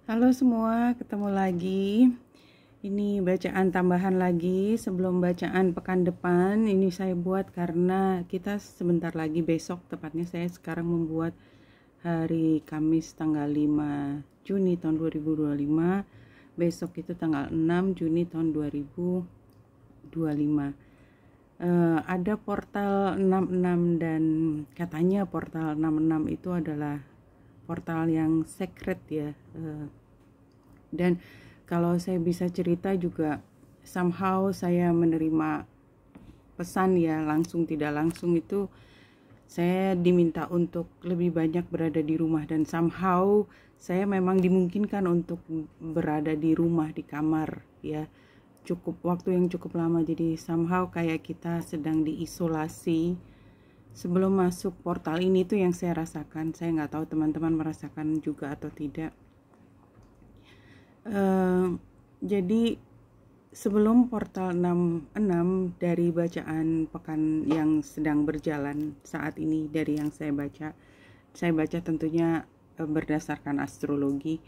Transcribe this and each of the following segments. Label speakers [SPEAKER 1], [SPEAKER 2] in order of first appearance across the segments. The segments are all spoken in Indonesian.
[SPEAKER 1] Halo semua, ketemu lagi. Ini bacaan tambahan lagi sebelum bacaan pekan depan. Ini saya buat karena kita sebentar lagi besok, tepatnya saya sekarang membuat hari Kamis tanggal 5 Juni tahun 2025. Besok itu tanggal 6 Juni tahun 2025. Ada portal 66 dan katanya portal 66 itu adalah portal yang secret ya. Dan kalau saya bisa cerita juga, somehow saya menerima pesan ya, langsung tidak langsung itu saya diminta untuk lebih banyak berada di rumah, dan somehow saya memang dimungkinkan untuk berada di rumah, di kamar ya, cukup waktu yang cukup lama. Jadi somehow kayak kita sedang diisolasi sebelum masuk portal ini. Tuh yang saya rasakan. Saya nggak tahu teman-teman merasakan juga atau tidak. Jadi sebelum portal 66 dari bacaan pekan yang sedang berjalan saat ini, dari yang saya baca tentunya berdasarkan astrologi.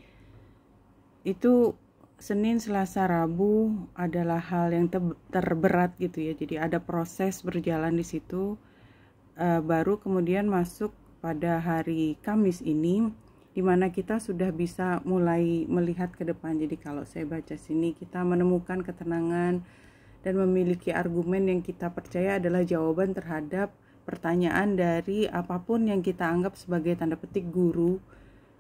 [SPEAKER 1] Itu Senin, Selasa, Rabu adalah hal yang terberat gitu ya. Jadi ada proses berjalan di situ, baru kemudian masuk pada hari Kamis ini, di mana kita sudah bisa mulai melihat ke depan. Jadi kalau saya baca sini, kita menemukan ketenangan dan memiliki argumen yang kita percaya adalah jawaban terhadap pertanyaan dari apapun yang kita anggap sebagai tanda petik guru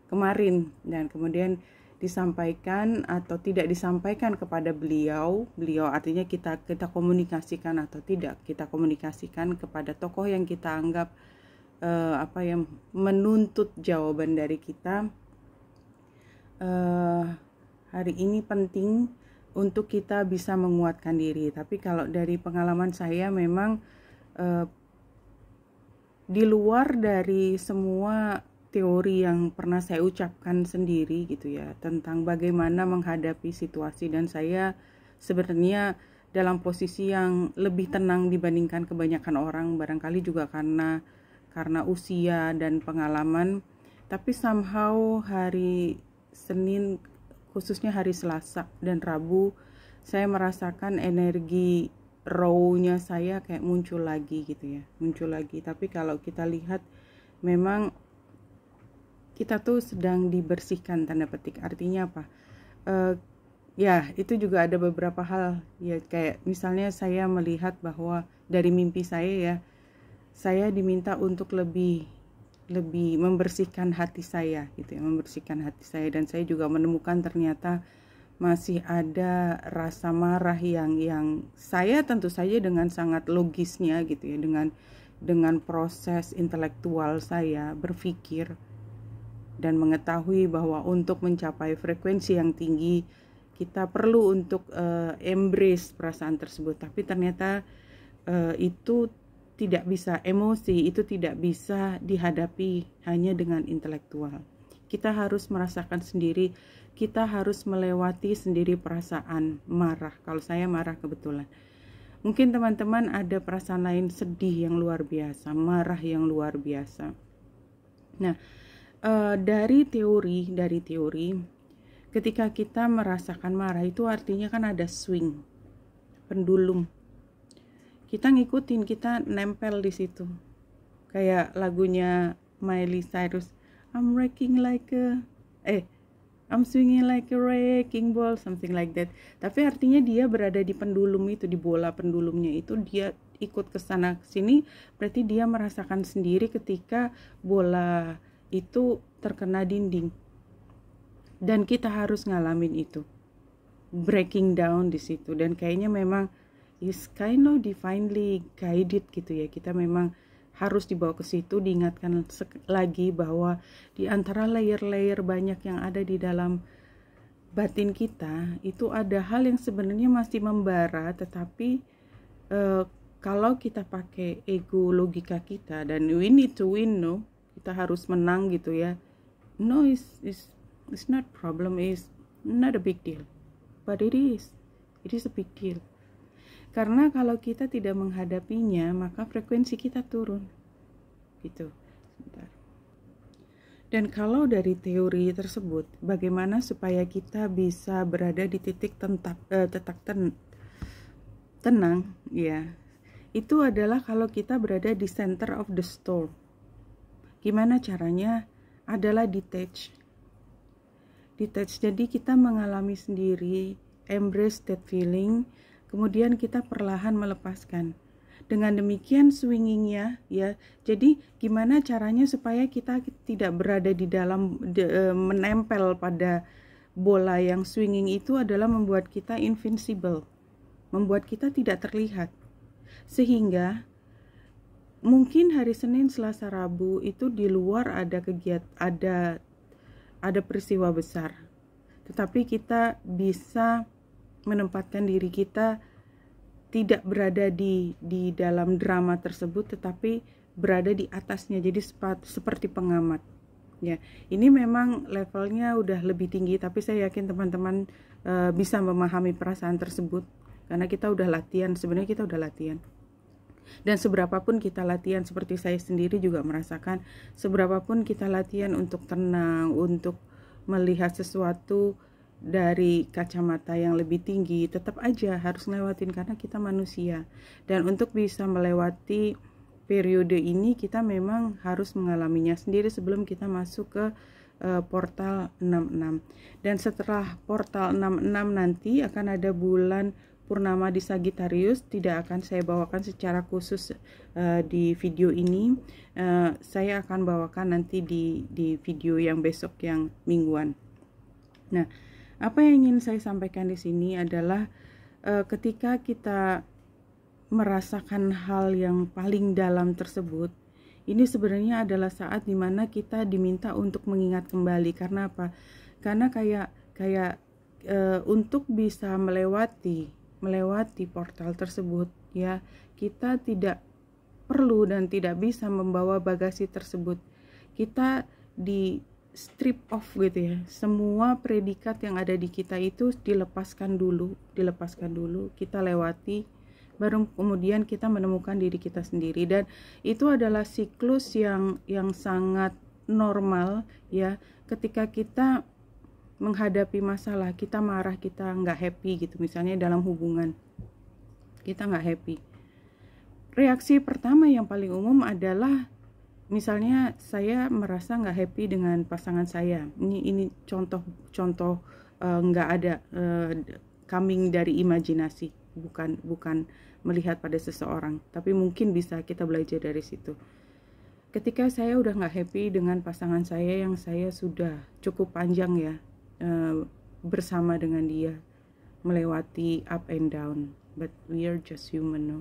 [SPEAKER 1] kemarin, dan kemudian disampaikan atau tidak disampaikan kepada beliau artinya kita komunikasikan atau tidak kita komunikasikan kepada tokoh yang kita anggap yang menuntut jawaban dari kita. Hari ini penting untuk kita bisa menguatkan diri. Tapi kalau dari pengalaman saya memang di luar dari semua teori yang pernah saya ucapkan sendiri gitu ya, tentang bagaimana menghadapi situasi, dan saya sebenarnya dalam posisi yang lebih tenang dibandingkan kebanyakan orang, barangkali juga karena usia dan pengalaman. Tapi somehow hari Senin, khususnya hari Selasa dan Rabu, saya merasakan energi raw-nya saya kayak muncul lagi gitu ya, Tapi kalau kita lihat, memang kita tuh sedang dibersihkan, tanda petik. Artinya apa? Ya, itu juga ada beberapa hal ya, kayak misalnya saya melihat bahwa dari mimpi saya ya, saya diminta untuk lebih membersihkan hati saya gitu ya, dan saya juga menemukan ternyata masih ada rasa marah yang saya tentu saja dengan sangat logisnya gitu ya, dengan proses intelektual saya berpikir dan mengetahui bahwa untuk mencapai frekuensi yang tinggi kita perlu untuk embrace perasaan tersebut. Tapi ternyata itu tidak bisa, emosi itu tidak bisa dihadapi hanya dengan intelektual. Kita harus merasakan sendiri, kita harus melewati sendiri perasaan marah. Kalau saya marah kebetulan. Mungkin teman-teman ada perasaan lain, sedih yang luar biasa, marah yang luar biasa. Nah, dari teori, ketika kita merasakan marah itu artinya kan ada swing, pendulum. Kita ngikutin, kita nempel di situ. Kayak lagunya Miley Cyrus, I'm swinging like a wrecking ball, something like that. Tapi artinya dia berada di pendulum itu, di bola pendulumnya itu, dia ikut ke sana ke sini, berarti dia merasakan sendiri ketika bola itu terkena dinding. Dan kita harus ngalamin itu. Breaking down di situ, dan kayaknya memang is kind of divinely guided gitu ya. Kita memang harus dibawa ke situ, diingatkan lagi bahwa di antara layer-layer banyak yang ada di dalam batin kita, itu ada hal yang sebenarnya masih membara, tetapi kalau kita pakai ego logika kita, dan we need to win, no, kita harus menang gitu ya, no, it's not problem, is not a big deal, but it is a big deal. Karena kalau kita tidak menghadapinya, maka frekuensi kita turun. Gitu. Sebentar. Dan kalau dari teori tersebut, bagaimana supaya kita bisa berada di titik tenang, ya, itu adalah kalau kita berada di center of the storm. Gimana caranya? Adalah detach. Jadi kita mengalami sendiri, embrace that feeling, kemudian kita perlahan melepaskan. Dengan demikian swingingnya, ya. Jadi gimana caranya supaya kita tidak berada di dalam menempel pada bola yang swinging itu adalah membuat kita invincible, membuat kita tidak terlihat. Sehingga mungkin hari Senin, Selasa, Rabu itu di luar ada kegiatan, ada peristiwa besar. Tetapi kita bisa menempatkan diri kita tidak berada di dalam drama tersebut, tetapi berada di atasnya, jadi seperti pengamat. Ya, ini memang levelnya udah lebih tinggi, tapi saya yakin teman-teman bisa memahami perasaan tersebut karena kita udah latihan. Sebenarnya kita udah latihan. Dan seberapapun kita latihan, seperti saya sendiri juga merasakan, seberapapun kita latihan untuk tenang, untuk melihat sesuatu dari kacamata yang lebih tinggi, tetap aja harus ngelewatin karena kita manusia. Dan untuk bisa melewati periode ini, kita memang harus mengalaminya sendiri sebelum kita masuk ke portal 66. Dan setelah portal 66 nanti akan ada bulan purnama di Sagittarius. Tidak akan saya bawakan secara khusus di video ini. Saya akan bawakan nanti di video yang besok, yang mingguan. Nah, apa yang ingin saya sampaikan di sini adalah ketika kita merasakan hal yang paling dalam tersebut, ini sebenarnya adalah saat dimana kita diminta untuk mengingat kembali. Karena apa? Karena kayak untuk bisa melewati portal tersebut, ya, kita tidak perlu dan tidak bisa membawa bagasi tersebut. Kita di strip off gitu ya, semua predikat yang ada di kita itu dilepaskan dulu, kita lewati, baru kemudian kita menemukan diri kita sendiri. Dan itu adalah siklus yang sangat normal, ya. Ketika kita menghadapi masalah, kita marah, kita nggak happy gitu, misalnya dalam hubungan kita nggak happy, reaksi pertama yang paling umum adalah, misalnya saya merasa nggak happy dengan pasangan saya. Ini contoh nggak ada coming dari imajinasi, bukan melihat pada seseorang, tapi mungkin bisa kita belajar dari situ. Ketika saya udah nggak happy dengan pasangan saya yang saya sudah cukup panjang ya bersama dengan dia, melewati up and down, but we are just human, no?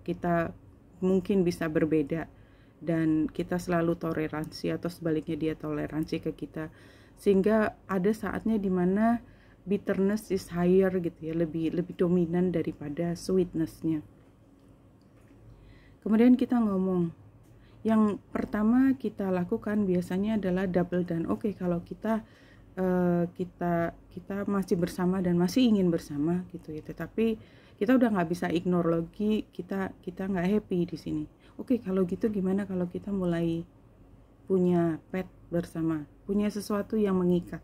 [SPEAKER 1] Kita mungkin bisa berbeda, dan kita selalu toleransi, atau sebaliknya dia toleransi ke kita, sehingga ada saatnya dimana bitterness is higher gitu ya, lebih dominan daripada sweetnessnya. Kemudian kita ngomong, yang pertama kita lakukan biasanya adalah double down. Oke, kalau kita masih bersama dan masih ingin bersama gitu ya, tetapi kita udah nggak bisa ignore lagi, kita nggak happy di sini. Oke, kalau gitu gimana kalau kita mulai punya pet bersama, punya sesuatu yang mengikat?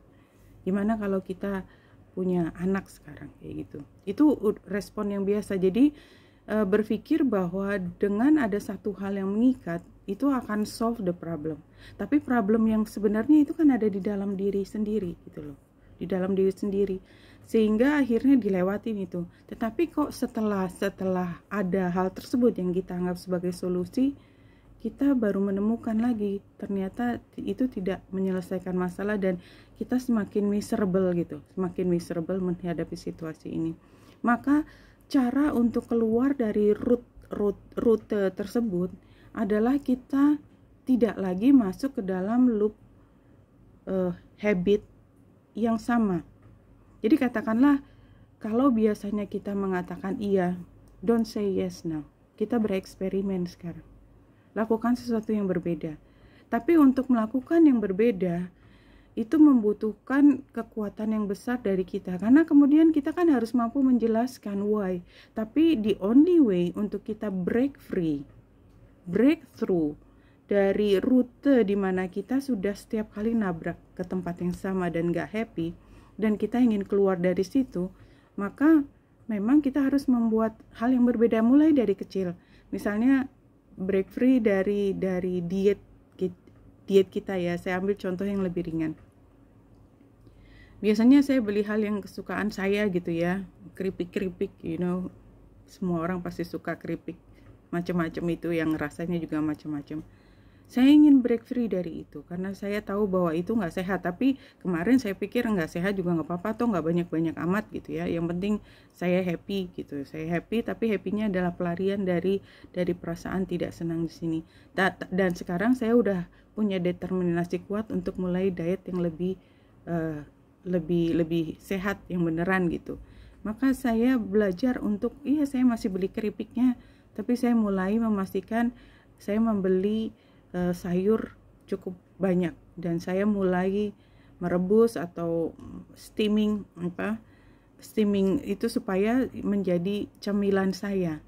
[SPEAKER 1] Gimana kalau kita punya anak sekarang, kayak gitu? Itu respon yang biasa. Jadi berpikir bahwa dengan ada satu hal yang mengikat, itu akan solve the problem. Tapi problem yang sebenarnya itu kan ada di dalam diri sendiri gitu loh, di dalam diri sendiri, sehingga akhirnya dilewatin itu. Tetapi kok setelah ada hal tersebut yang kita anggap sebagai solusi, kita baru menemukan lagi ternyata itu tidak menyelesaikan masalah, dan kita semakin miserable gitu, semakin miserable menghadapi situasi ini. Maka cara untuk keluar dari rute tersebut adalah kita tidak lagi masuk ke dalam loop habit yang sama. Jadi katakanlah, kalau biasanya kita mengatakan iya, don't say yes now. Kita bereksperimen sekarang. Lakukan sesuatu yang berbeda. Tapi untuk melakukan yang berbeda, itu membutuhkan kekuatan yang besar dari kita. Karena kemudian kita kan harus mampu menjelaskan why. Tapi the only way untuk kita break through dari rute dimana kita sudah setiap kali nabrak ke tempat yang sama dan gak happy, dan kita ingin keluar dari situ, maka memang kita harus membuat hal yang berbeda mulai dari kecil. Misalnya break free dari diet kita ya. Saya ambil contoh yang lebih ringan. Biasanya saya beli hal yang kesukaan saya gitu ya, keripik, semua orang pasti suka keripik, macam-macam itu yang rasanya juga macam-macam. Saya ingin break free dari itu karena saya tahu bahwa itu nggak sehat. Tapi kemarin saya pikir nggak sehat juga nggak apa-apa, toh nggak banyak-banyak amat gitu ya. Yang penting saya happy gitu. Saya happy, tapi happy-nya adalah pelarian dari perasaan tidak senang di sini. Dan sekarang saya udah punya determinasi kuat untuk mulai diet yang lebih sehat, yang beneran gitu. Maka saya belajar untuk, saya masih beli keripiknya, tapi saya mulai memastikan saya membeli sayur cukup banyak, dan saya mulai merebus atau steaming itu supaya menjadi cemilan saya.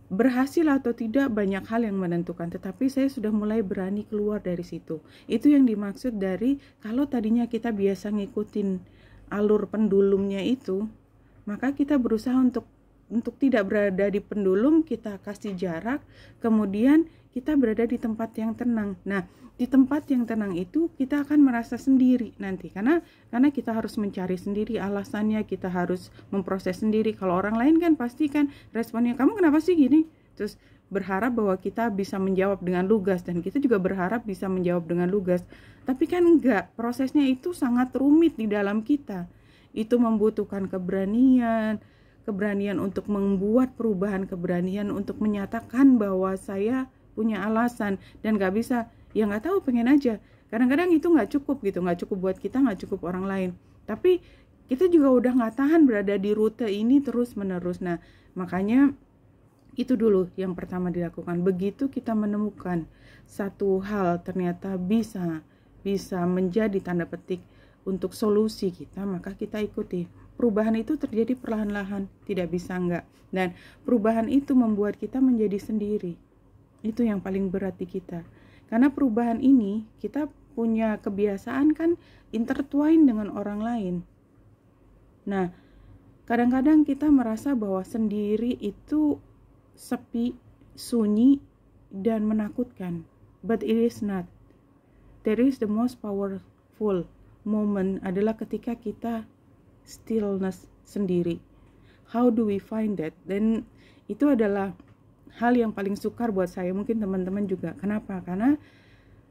[SPEAKER 1] Berhasil atau tidak banyak hal yang menentukan, tetapi saya sudah mulai berani keluar dari situ. Itu yang dimaksud dari kalau tadinya kita biasa ngikutin alur pendulumnya itu, maka kita berusaha untuk tidak berada di pendulum, kita kasih jarak, kemudian kita berada di tempat yang tenang. Nah, di tempat yang tenang itu kita akan merasa sendiri nanti, karena kita harus mencari sendiri alasannya, kita harus memproses sendiri. Kalau orang lain kan pasti kan responnya, kamu kenapa sih gini? Terus berharap bahwa kita bisa menjawab dengan lugas, dan kita juga berharap bisa menjawab dengan lugas. Tapi kan enggak, prosesnya itu sangat rumit di dalam kita. Itu membutuhkan keberanian untuk membuat perubahan, keberanian untuk menyatakan bahwa saya punya alasan, dan gak bisa, ya gak tahu, pengen aja. Kadang-kadang itu gak cukup gitu, gak cukup buat kita, gak cukup orang lain. Tapi kita juga udah gak tahan berada di rute ini terus menerus. Nah, makanya itu dulu yang pertama dilakukan. Begitu kita menemukan satu hal ternyata bisa menjadi tanda petik untuk solusi kita, maka kita ikuti. Perubahan itu terjadi perlahan-lahan, tidak bisa enggak. Dan perubahan itu membuat kita menjadi sendiri. Itu yang paling berat di kita. Karena perubahan ini, kita punya kebiasaan kan intertwine dengan orang lain. Nah, kadang-kadang kita merasa bahwa sendiri itu sepi, sunyi, dan menakutkan. But it is not. There is the most powerful moment adalah ketika kita stillness sendiri. How do we find that? Dan itu adalah hal yang paling sukar buat saya, mungkin teman-teman juga. Kenapa? Karena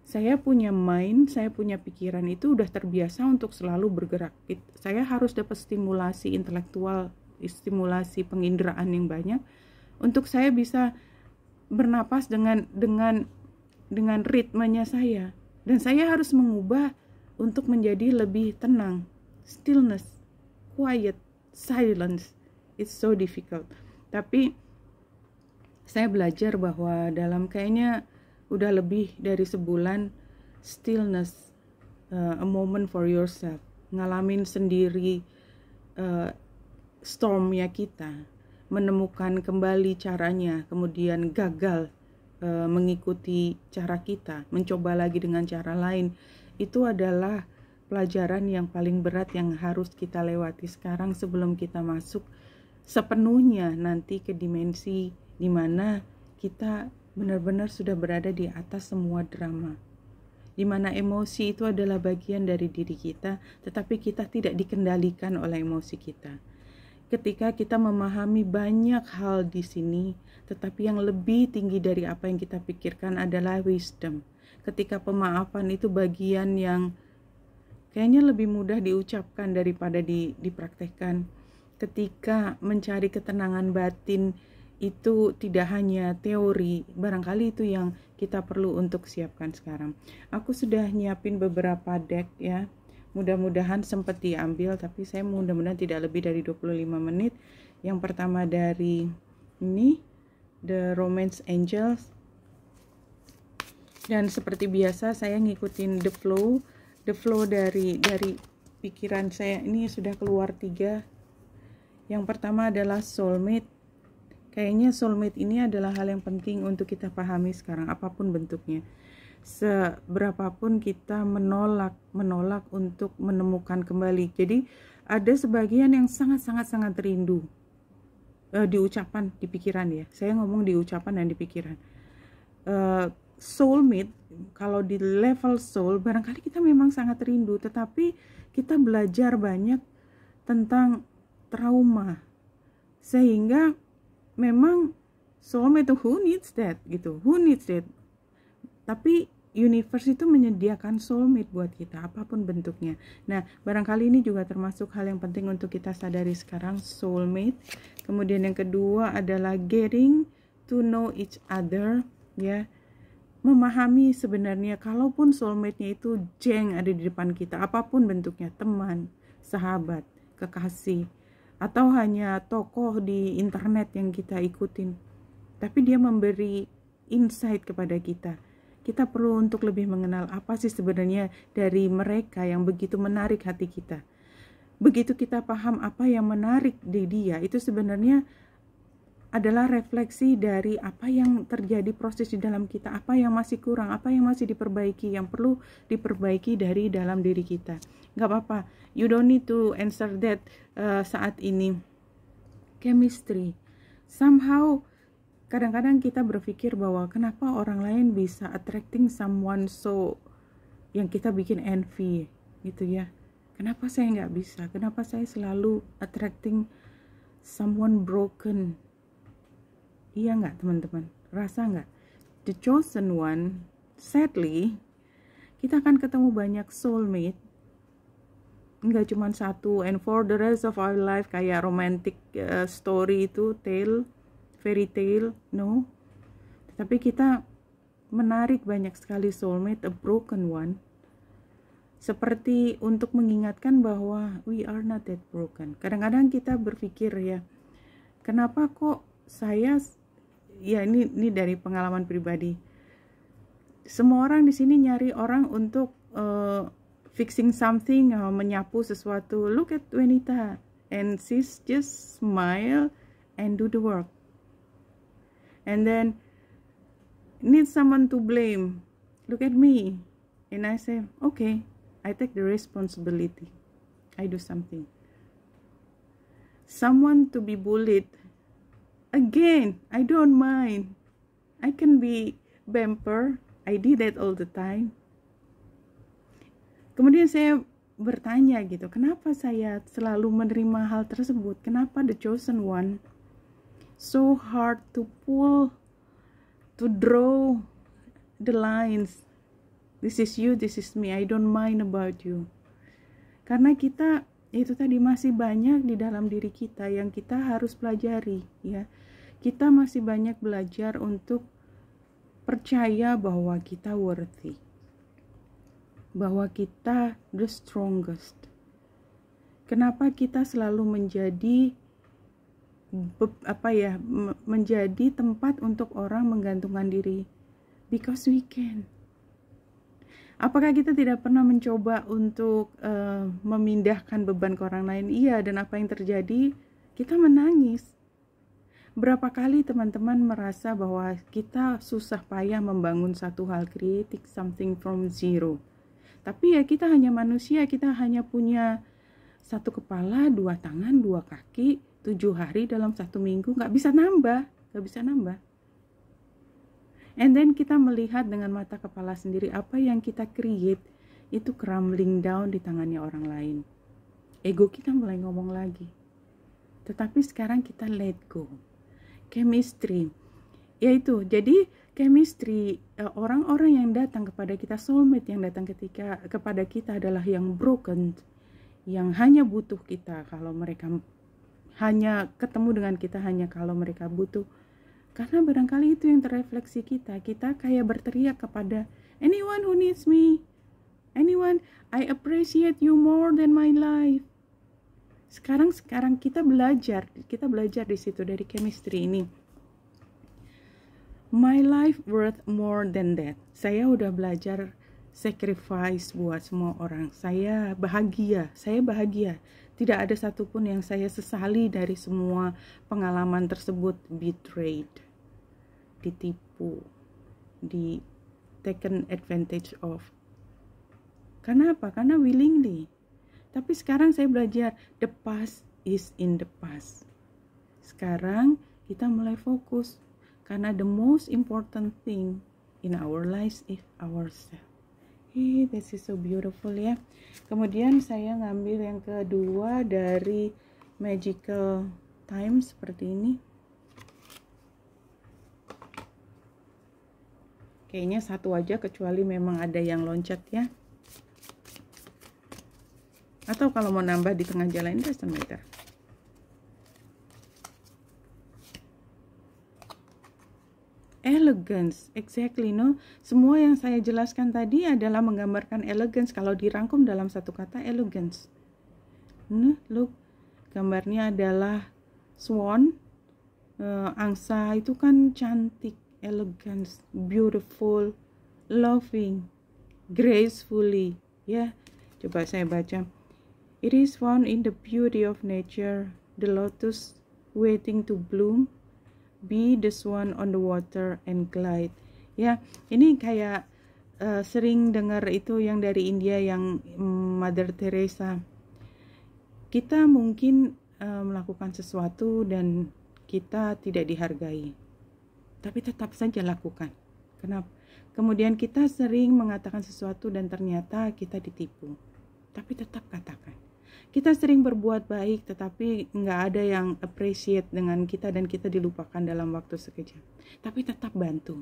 [SPEAKER 1] saya punya mind, saya punya pikiran itu udah terbiasa untuk selalu bergerak. Saya harus dapat stimulasi intelektual, stimulasi penginderaan yang banyak untuk saya bisa bernapas dengan ritmenya saya. Dan saya harus mengubah untuk menjadi lebih tenang, stillness, quiet, silence. It's so difficult. Tapi saya belajar bahwa dalam kayaknya udah lebih dari sebulan, stillness, a moment for yourself, ngalamin sendiri stormnya kita, menemukan kembali caranya, kemudian gagal mengikuti cara kita, mencoba lagi dengan cara lain. Itu adalah pelajaran yang paling berat yang harus kita lewati sekarang sebelum kita masuk sepenuhnya nanti ke dimensi di mana kita benar-benar sudah berada di atas semua drama, di mana emosi itu adalah bagian dari diri kita, tetapi kita tidak dikendalikan oleh emosi kita. Ketika kita memahami banyak hal di sini, tetapi yang lebih tinggi dari apa yang kita pikirkan adalah wisdom. Ketika pemaafan itu bagian yang kayaknya lebih mudah diucapkan daripada dipraktekkan. Ketika mencari ketenangan batin itu tidak hanya teori, barangkali itu yang kita perlu untuk siapkan sekarang. Aku sudah nyiapin beberapa deck ya, mudah-mudahan sempat diambil, tapi saya mudah-mudahan tidak lebih dari 25 menit. Yang pertama dari ini, The Romance Angels, dan seperti biasa saya ngikutin the flow dari pikiran saya. Ini sudah keluar 3. Yang pertama adalah soulmate. Kayaknya soulmate ini adalah hal yang penting untuk kita pahami sekarang, apapun bentuknya. Seberapapun kita menolak untuk menemukan kembali. Jadi ada sebagian yang sangat rindu di ucapan, di pikiran ya. Saya ngomong di ucapan dan di pikiran. Soulmate, kalau di level soul, barangkali kita memang sangat rindu, tetapi kita belajar banyak tentang trauma, sehingga memang soulmate itu who needs that gitu, tapi universe itu menyediakan soulmate buat kita apapun bentuknya. Nah, barangkali ini juga termasuk hal yang penting untuk kita sadari sekarang, soulmate. Kemudian yang kedua adalah getting to know each other, ya, memahami sebenarnya kalaupun soulmate-nya itu ada di depan kita, apapun bentuknya, teman, sahabat, kekasih, atau hanya tokoh di internet yang kita ikutin, tapi dia memberi insight kepada kita. Kita perlu untuk lebih mengenal apa sih sebenarnya dari mereka yang begitu menarik hati kita. Begitu kita paham apa yang menarik di dia, itu sebenarnya adalah refleksi dari apa yang terjadi proses di dalam kita, apa yang masih kurang, apa yang masih diperbaiki, yang perlu diperbaiki dari dalam diri kita. Gak apa-apa, you don't need to answer that saat ini. Chemistry, somehow kadang-kadang kita berpikir bahwa kenapa orang lain bisa attracting someone so yang kita bikin envy gitu ya. Kenapa saya nggak bisa? Kenapa saya selalu attracting someone broken? Iya nggak teman-teman? Rasa nggak? The chosen one, sadly, kita akan ketemu banyak soulmate. Nggak cuma satu, and for the rest of our life kayak romantic story itu, fairy tale, no. Tapi kita menarik banyak sekali soulmate, a broken one. Seperti untuk mengingatkan bahwa we are not that broken. Kadang-kadang kita berpikir ya, kenapa kok saya, ya ini dari pengalaman pribadi. Semua orang di sini nyari orang untuk fixing something, menyapu sesuatu. Look at Wanita, and she's just smile and do the work. And then need someone to blame. Look at me, and I say, okay, I take the responsibility. I do something. Someone to be bullied. Again, I don't mind. I can be bumper. I did that all the time. Kemudian saya bertanya gitu, kenapa saya selalu menerima hal tersebut? Kenapa the chosen one so hard to pull, to draw the lines? This is you, this is me. I don't mind about you. Karena kita itu tadi masih banyak di dalam diri kita yang kita harus pelajari, ya. Kita masih banyak belajar untuk percaya bahwa kita worthy, bahwa kita the strongest. Kenapa kita selalu menjadi menjadi tempat untuk orang menggantungkan diri? Because we can. Apakah kita tidak pernah mencoba untuk memindahkan beban ke orang lain? Iya, dan apa yang terjadi? Kita menangis. Berapa kali teman-teman merasa bahwa kita susah payah membangun satu hal, creating something from zero. Tapi ya kita hanya manusia, kita hanya punya satu kepala, dua tangan, dua kaki, 7 hari dalam 1 minggu, nggak bisa nambah. And then kita melihat dengan mata kepala sendiri apa yang kita create itu crumbling down di tangannya orang lain. Ego kita mulai ngomong lagi. Tetapi sekarang kita let go. Chemistry, yaitu jadi chemistry, orang-orang yang datang kepada kita, soulmate yang datang kepada kita adalah yang broken, yang hanya butuh kita kalau mereka hanya ketemu dengan kita hanya kalau mereka butuh. Karena barangkali itu yang terrefleksi kita kayak berteriak kepada anyone who needs me, anyone, I appreciate you more than my life. Sekarang kita belajar di situ dari chemistry ini. My life worth more than that. Saya udah belajar sacrifice buat semua orang. Saya bahagia. Tidak ada satupun yang saya sesali dari semua pengalaman tersebut. Betrayed, ditipu, di taken advantage of. Karena apa? Karena willingly. Tapi sekarang saya belajar, the past is in the past. Sekarang kita mulai fokus, karena the most important thing in our lives is ourselves. This is so beautiful ya. Kemudian saya ngambil yang kedua dari Magical Time seperti ini. Kayaknya satu aja, kecuali memang ada yang loncat ya. Atau kalau mau nambah di tengah jalan, doesn't matter. Elegance, exactly, no. Semua yang saya jelaskan tadi adalah menggambarkan elegance. Kalau dirangkum dalam satu kata, elegance. Look, gambarnya adalah swan, angsa itu kan cantik, elegance, beautiful, loving, gracefully. Ya, coba saya baca. It is found in the beauty of nature, the lotus waiting to bloom. Be the swan on the water and glide. Ya, ini kayak sering dengar itu yang dari India, yang Mother Teresa. Kita mungkin melakukan sesuatu dan kita tidak dihargai, tapi tetap saja lakukan. Kenapa? Kemudian kita sering mengatakan sesuatu dan ternyata kita ditipu, tapi tetap katakan. Kita sering berbuat baik, tetapi nggak ada yang appreciate dengan kita dan kita dilupakan dalam waktu sekejap. Tapi tetap bantu.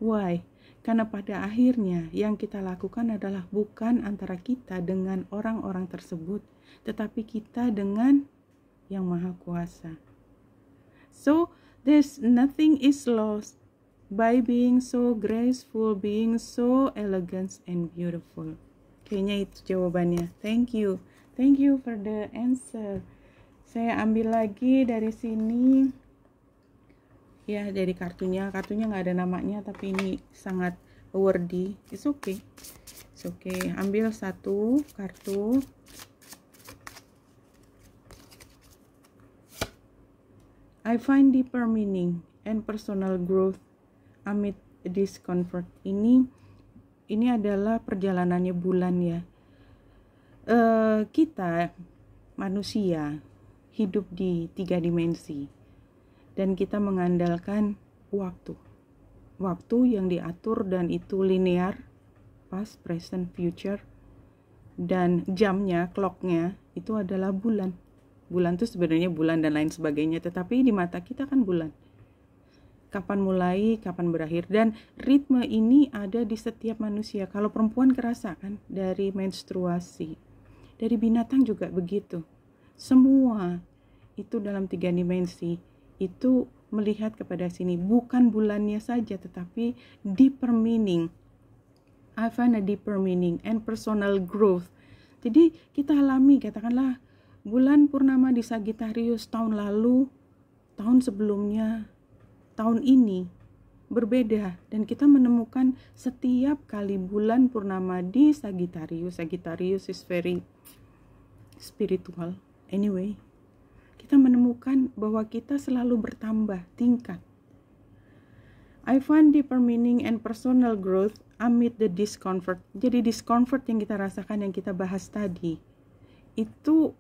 [SPEAKER 1] Why? Karena pada akhirnya yang kita lakukan adalah bukan antara kita dengan orang-orang tersebut, tetapi kita dengan Yang Maha Kuasa. So, there's nothing is lost by being so graceful, being so elegant and beautiful. Kayaknya itu jawabannya. Thank you for the answer. Saya ambil lagi dari sini ya, dari kartunya nggak ada namanya, tapi ini sangat worthy. It's okay. Ambil satu kartu. I find deeper meaning and personal growth amid discomfort. Ini adalah perjalanannya bulan ya. Kita manusia hidup di 3 dimensi dan kita mengandalkan waktu yang diatur, dan itu linear, past, present, future, dan jamnya, clocknya itu adalah bulan itu sebenarnya bulan dan lain sebagainya, tetapi di mata kita kan bulan. Kapan mulai, kapan berakhir, dan ritme ini ada di setiap manusia. Kalau perempuan kerasa kan dari menstruasi, dari binatang juga begitu. Semua itu dalam 3 dimensi itu melihat kepada sini, bukan bulannya saja tetapi deeper meaning. I find a deeper meaning and personal growth. Jadi kita alami, katakanlah bulan purnama di Sagittarius tahun lalu, tahun sebelumnya, tahun ini berbeda, dan kita menemukan setiap kali bulan purnama di Sagittarius is very spiritual. Anyway, kita menemukan bahwa kita selalu bertambah tingkat. I find deeper meaning and personal growth amid the discomfort. Jadi discomfort yang kita rasakan, yang kita bahas tadi, itu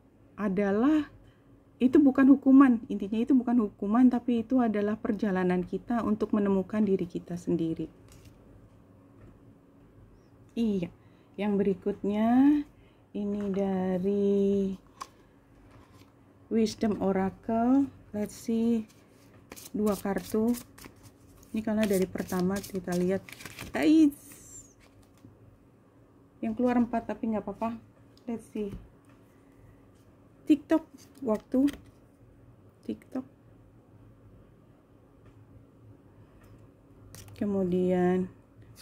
[SPEAKER 1] bukan hukuman. Intinya itu bukan hukuman, tapi itu adalah perjalanan kita untuk menemukan diri kita sendiri. Iya, yang berikutnya ini dari Wisdom Oracle. Let's see, 2 kartu. Ini karena dari pertama kita lihat, yang keluar 4, tapi nggak apa-apa. Let's see. TikTok. Kemudian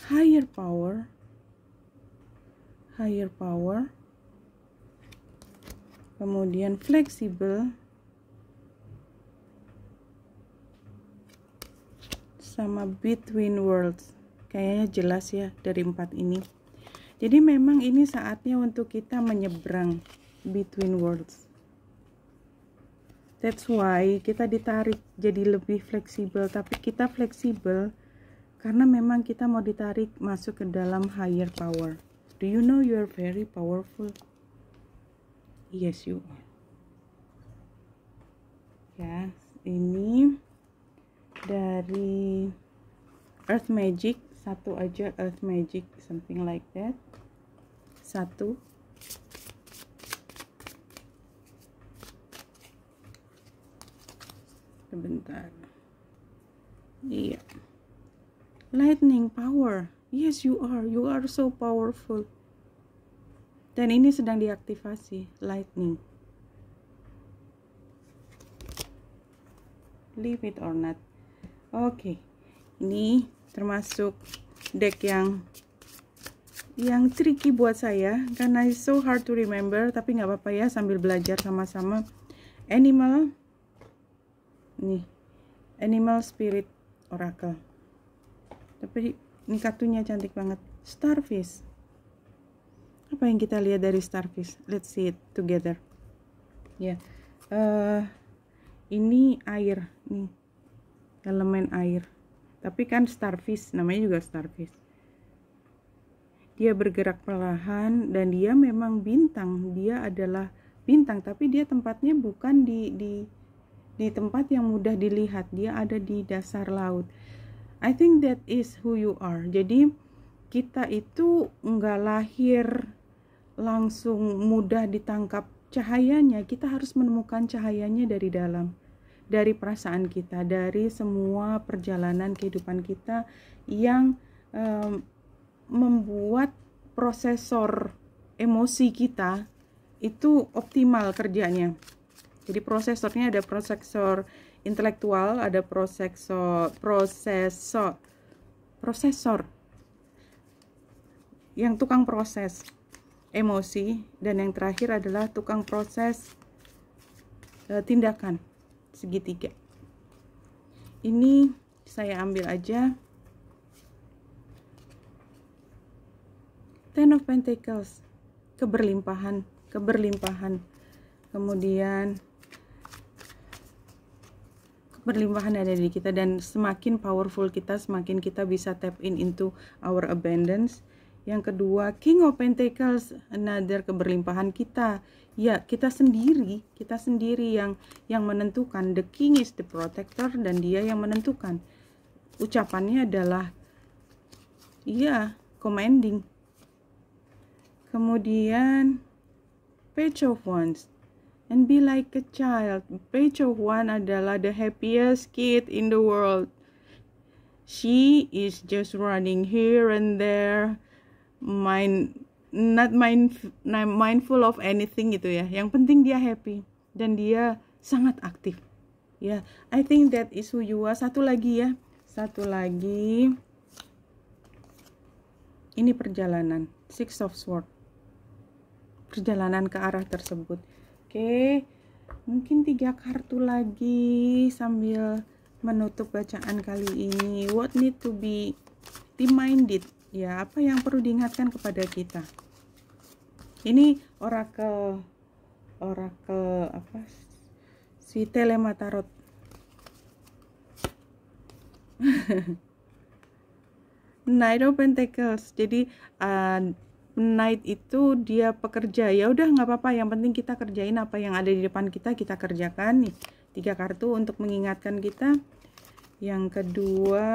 [SPEAKER 1] higher power. Kemudian flexible, sama between worlds. Kayaknya jelas ya dari 4 ini. Jadi memang ini saatnya untuk kita menyeberang between worlds. That's why kita ditarik jadi lebih fleksibel. Tapi kita fleksibel karena memang kita mau ditarik masuk ke dalam higher power. Do you know you are very powerful? Yes, you are. Ya, ini dari Earth Magic, satu aja Earth Magic, something like that. Satu. Sebentar. Iya. Lightning power. Yes, you are. You are so powerful. Dan ini sedang diaktifasi, lightning. Leave it or not. Oke. Ini termasuk deck yang tricky buat saya karena it's so hard to remember, tapi nggak apa-apa ya, sambil belajar sama-sama. Animal. Nih. Animal Spirit Oracle. Tapi ini kartunya cantik banget. Starfish. Apa yang kita lihat dari Starfish? Let's see it together. Ya. Ini air nih, elemen air, tapi kan starfish, namanya juga starfish. Dia bergerak perlahan dan dia memang bintang, dia adalah bintang, tapi dia tempatnya bukan di tempat yang mudah dilihat, dia ada di dasar laut. I think that is who you are. Jadi kita itu nggak lahir langsung mudah ditangkap cahayanya, kita harus menemukan cahayanya dari dalam, dari perasaan kita, dari semua perjalanan kehidupan kita yang membuat prosesor emosi kita itu optimal kerjanya. Jadi prosesornya ada prosesor intelektual, ada prosesor yang tukang proses emosi, dan yang terakhir adalah tukang proses tindakan, segitiga. Ini saya ambil aja Ten of Pentacles, keberlimpahan. Kemudian keberlimpahan ada di kita, dan semakin powerful kita, semakin kita bisa tap into our abundance. Yang kedua, King of Pentacles, another keberlimpahan kita. Ya, kita sendiri yang menentukan. The King is the protector, dan dia yang menentukan. Ucapannya adalah ya, commanding. Kemudian Page of Wands, and be like a child. Page of Wands adalah the happiest kid in the world. She is just running here and there, not mindful of anything gitu ya. Yang penting dia happy dan dia sangat aktif. Ya, I think that is who you are. Satu lagi. Ini perjalanan, Six of Swords. Perjalanan ke arah tersebut. Oke, mungkin 3 kartu lagi sambil menutup bacaan kali ini. What need to be reminded? Ya, apa yang perlu diingatkan kepada kita? Ini oracle apa? Si Telema Tarot. Knight of Pentacles. Jadi Knight itu dia pekerja. Ya udah, nggak apa-apa, yang penting kita kerjain apa yang ada di depan kita kerjakan. Nih 3 kartu untuk mengingatkan kita. Yang kedua,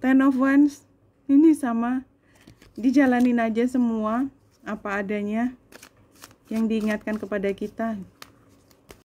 [SPEAKER 1] Ten of Wands. Ini sama, dijalanin aja semua apa adanya yang diingatkan kepada kita.